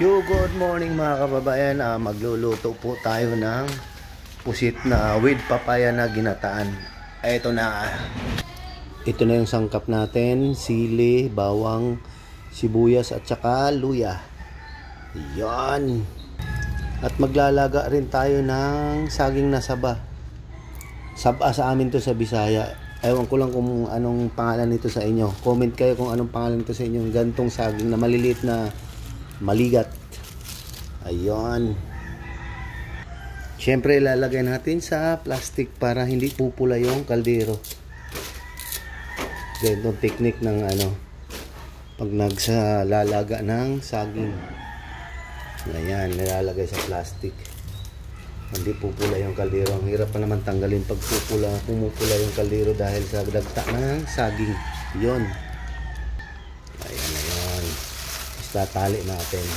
Good morning mga kababayan. Magluluto po tayo ng pusit na with papaya na ginataan. Ito na. Ito na yung sangkap natin. Sili, bawang, sibuyas at saka luya. Yan. At maglalaga rin tayo ng saging na saba. Saba sa amin to sa Bisaya. Ewan ko lang kung anong pangalan nito sa inyo. Comment kayo kung anong pangalan nito sa inyo. Gantong saging na maliliit na maligat. Ayun. Siyempre ilalagay natin sa plastic para hindi pupula yung kaldero. Ganitong technique ng pag nagsalalaga ng saging. Ayan, nilalagay sa plastic. Hindi pupula yung kaldero. Ang hirap pa naman tanggalin pag pumupula yung kaldero dahil sa dagta ng saging. Yun. Ayan. Tatali natin.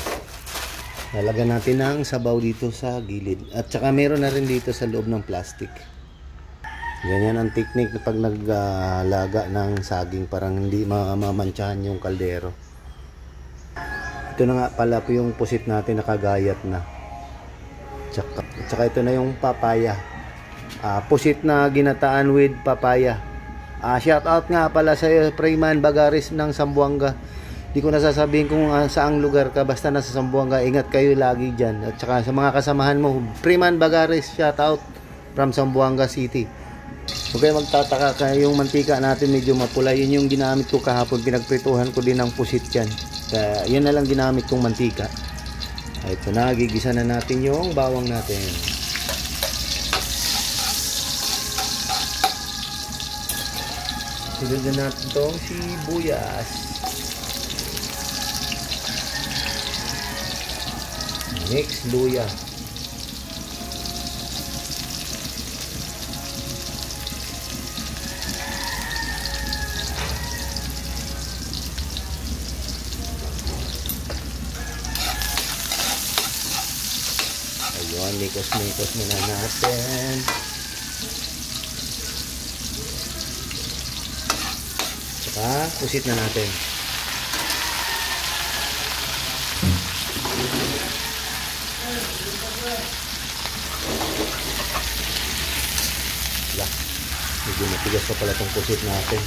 Lalagyan natin ng sabaw dito sa gilid. At saka meron na rin dito sa loob ng plastic. Ganyan ang technique pag naglaga ng saging. Parang hindi mamantsahan yung kaldero. Ito na nga pala po yung pusit natin nakagayat na. Tsaka ito na yung papaya. Pusit na ginataan with papaya. Shout out nga pala sa Freeman Bagaris ng Zamboanga. Di ko nasasabihin kung saang lugar ka, basta nasa Zamboanga, ingat kayo lagi dyan. At saka sa mga kasamahan mo, Freeman Bagaris, shout out from Zamboanga City. Huwag kayo magtataka, yung mantika natin medyo mapula. Yun yung ginamit ko kahapon, pinagprituhan ko din ng pusit yan. Kaya yun na lang ginamit kong mantika. Ito na, gigisa na natin yung bawang natin. Sunod na natin itong sibuyas. Mix luya. Ayun, mikos-mikos muna natin. Saka pusit na natin. Medyo matigas pa pala itong pusit natin.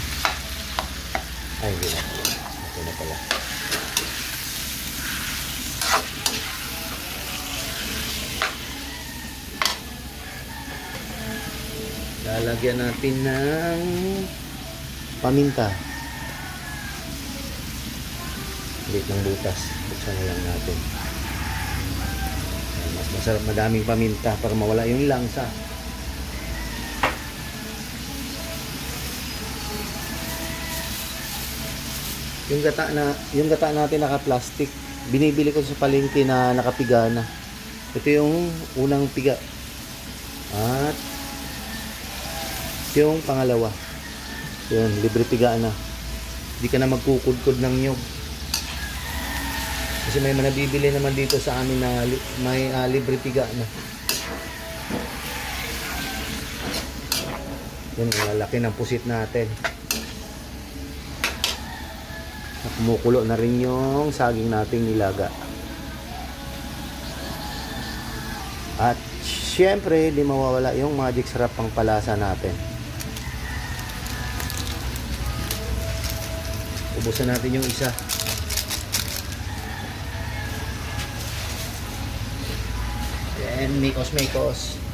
Ay, hindi na. Ito na pala. Lalagyan natin ng paminta. Ulit ng butas. Buksan na lang natin. Mas masarap, madaming paminta para mawala yung langsa. Yung gata natin naka-plastic. Binibili ko sa palengke na nakapiga na. Ito yung unang piga. At ito yung pangalawa. Yun, libre piga na. Hindi ka na magkukudkod ng nyog. Kasi may manabibili naman dito sa amin na may libre piga na. Yun, malaki ng pusit natin. Kumukulo na rin yung saging nating nilaga. At syempre, di mawawala yung magic sarap pang palasa natin. Ubusan natin yung isa. Then, mikos-mikos.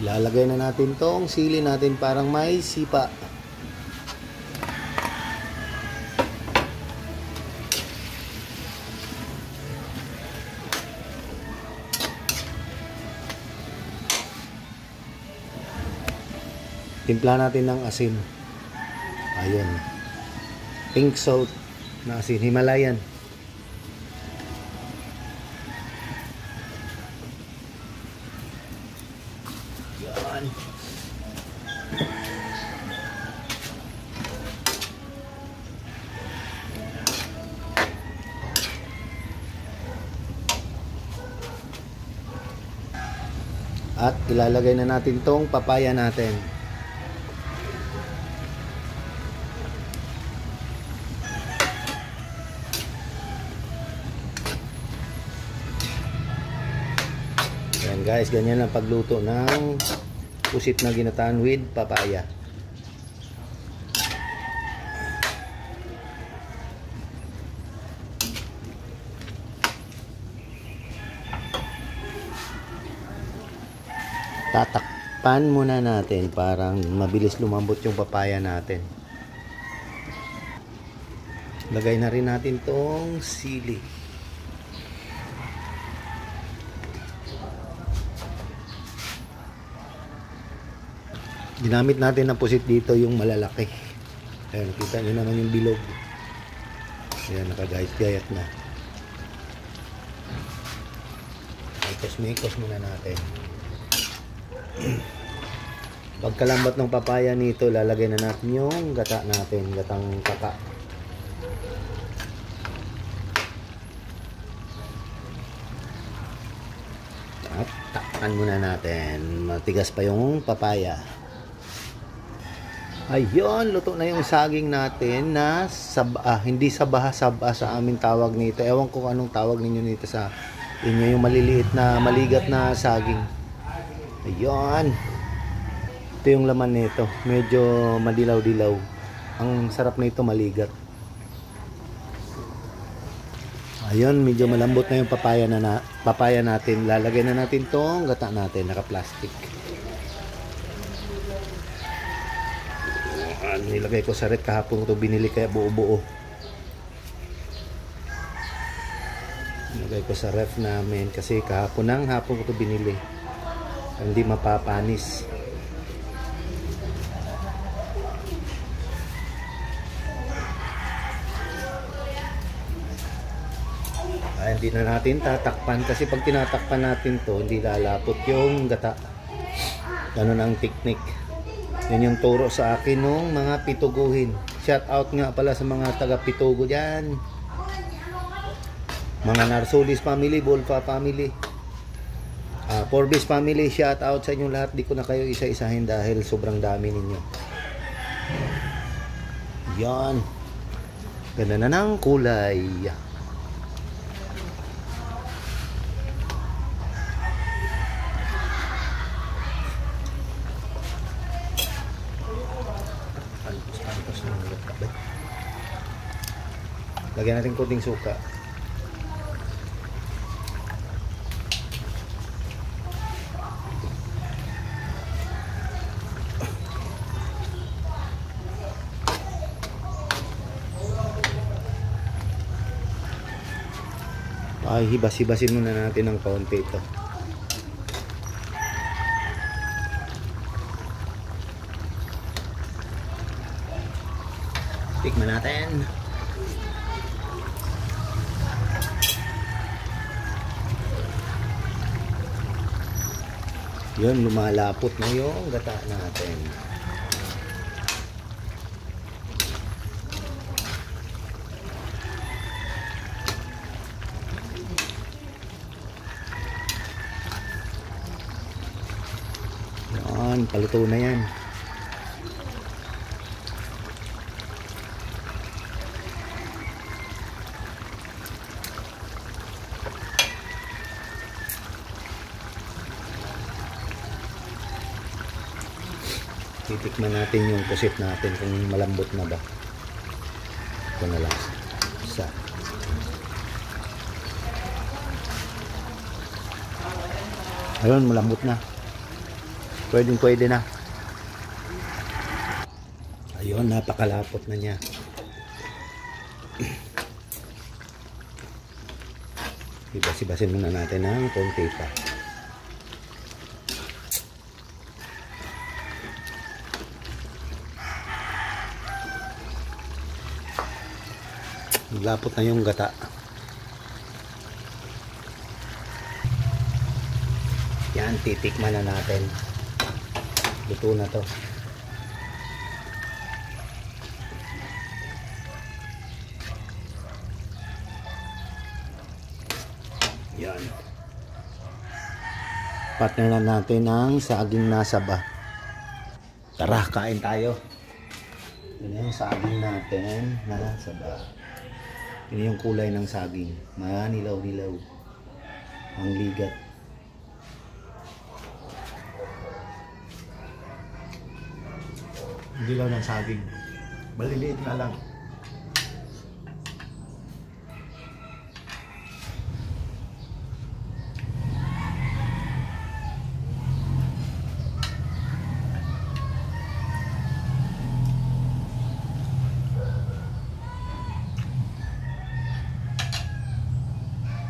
Lalagay na natin tong sili natin parang may sipa. Timpla natin ng asin. Ayun. Pink salt na asin. Himalayan. Yan. ilalagay na natin tong papaya natin. Yan guys, ganyan ang pagluto ng pusit na ginataan with papaya. Tatakpan muna natin para mabilis lumambot yung papaya natin. Lagay na rin natin tong sili. Ginamit natin na pusit dito yung malalaki. Ayan, kita nyo naman yung bilog. Ayan, nakagayat-gayat na. Ikos muna natin. Pagkalambat ng papaya nito, lalagay na natin yung gata natin, gatang kaka. At takpan muna natin. Matigas pa yung papaya. Ayun, luto na yung saging natin na hindi saba sa amin tawag nito. Ewan ko anong tawag ninyo nito sa inyo, yung maliliit na maligat na saging. Ayun. Ito yung laman nito. Medyo madilaw-dilaw. Ang sarap na ito, maligat. Ayun, medyo malambot na yung papaya natin. Lalagay na natin tong gata natin, naka-plastic. Nilagay ko sa ref kahapon ko ito binili, kaya buo-buo. Nilagay ko sa ref namin kasi hapon ko ito binili. Hindi mapapanis. Ay, hindi na natin tatakpan kasi pag tinatakpan natin to, hindi lalapot yung gata. Ganun ang technique. Yan yung turo sa akin nung mga pituguhin. Shout out nga pala sa mga taga Pitugo dyan. Mga Narsolis family, Bolfa family, Forbes family, shout out sa inyong lahat. Di ko na kayo isa-isahin dahil sobrang dami ninyo. Yan. Ganda na ng kulay. Lagyan natin konting suka. Ay, hibas-hibasin muna natin ng kaunti ito. Tikman natin. Yun, lumalapot na yung gata natin. Yan, paluto na yan. Titikman natin yung pusit natin kung malambot na ba. Ito na lang. Isa. Ayun, malambot na. Pwede na. Ayun, napakalapot na niya. Ibas-ibasin muna natin ng konti pa. Lapot na yung gata. Yan, titikman na natin. Luto na to. Yan. Partner na natin ang saging na saba. Tara, kain tayo. Yan yung saging natin na saba. Yan yung kulay ng saging. Manilaw-nilaw. Ang ligat. Hindi lang ng saging. Maliliit na lang.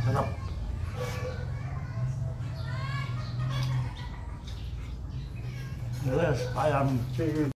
Sarap. Yes, I am